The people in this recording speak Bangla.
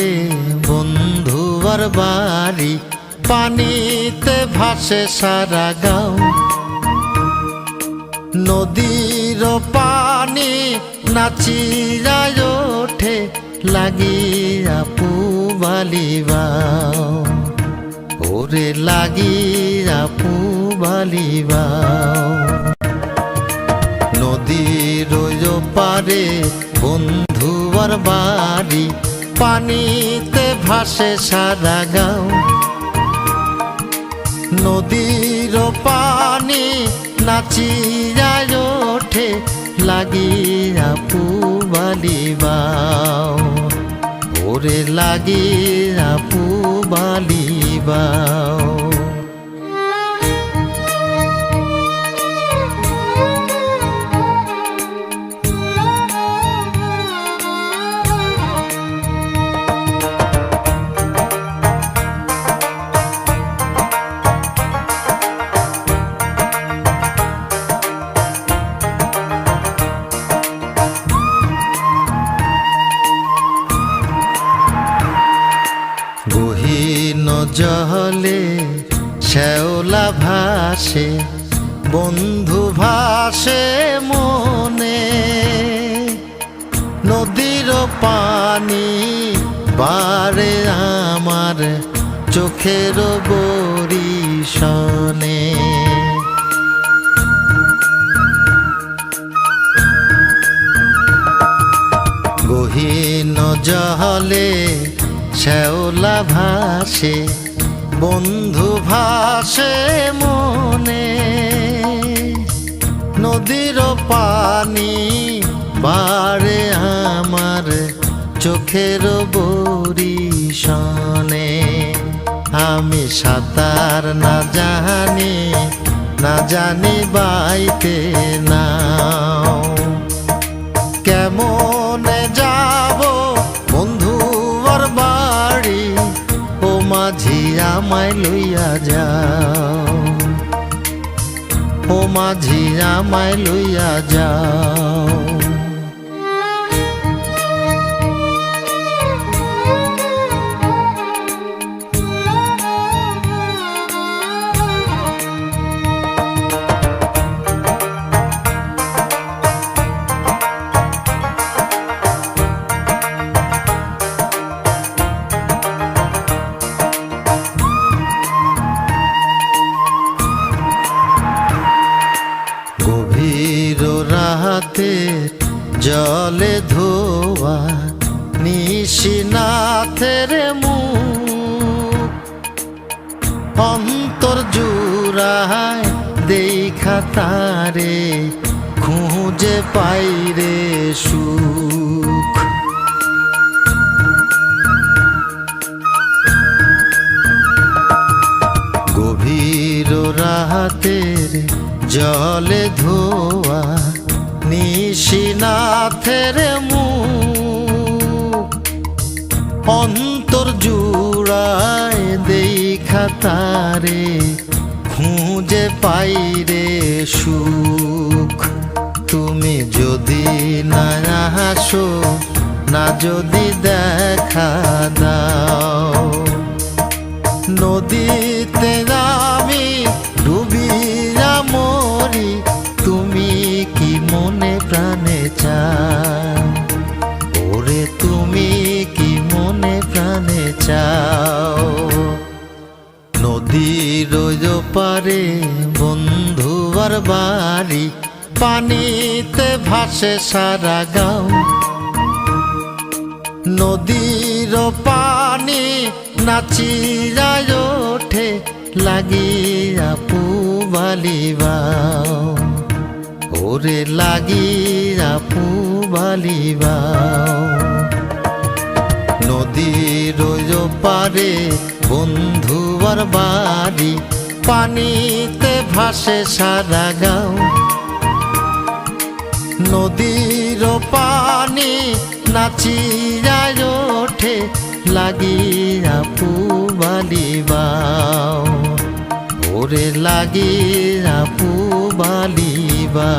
পারে বন্ধুর বাড়ি, পানিতে ভাসে সারা গাঁও। নদীর পানি নাচিয়া ওঠে, লাগিয়া পুবালিবাও, ওরে লাগিয়া পুবালিবাও। নদীর পারে বন্ধুর বাড়ি, পানিতে ভাসে সারা গাঁও। নদীর পানি নাচিয়া ওঠে, লাগিয়া পুবালিবাও, ওরে লাগিয়া পুবালিবাও। গহীন জলে শ্যাওলা ভাসে, বন্ধু ভাসে মনে। নদীর পানি বারে আমার চোখের বরিশনে। গহীন জলে শ্যাওলা ভাসে, বন্ধু ভাসে মনে। নদীর পানি বারে আমার চোখের বরিশনে। আমি সাঁতার না জানি বাইতে নাও, কেমনে যাব বন্ধুর বাড়ি, ও মাঝি আমায় লইয়া যাও, ও মাঝি আমায় লইয়া যাও। গভীর রাতে জলে ধোয়া নিশিনাথের মুখ, অন্তর জুড়ায় দেখা তারে খুঁজে পাইরে সুখ। গভীর রাতের জলে ধোয়া নিশিনাথের মুখ, অন্তর জুড়ায় দেখা তারে খুঁজে পাইরে সুখ। তুমি যদি না আসো, না যদি দেখা দাও, নদীতে আমি ডুবিয়া মরি, তুমি কি মনে প্রাণে চাও, ওরে তুমি কি মনে প্রাণে চাও। নদীর পারে বন্ধুর বাড়ি, পানিতে ভাসে সারা গাঁও। নদীর পানি নাচিয়া ওঠে, লাগিয়া পুবালিবাও, ওরে লাগিয়া পুবালিবাও। নদীর পারে বন্ধুর বাড়ি, পানিতে ভাসে সারা গাঁও। নদীর পানি নাচিয়া ওঠে, লাগিয়া পুবালিবাও, ওরে লাগিয়া পুবালিবাও।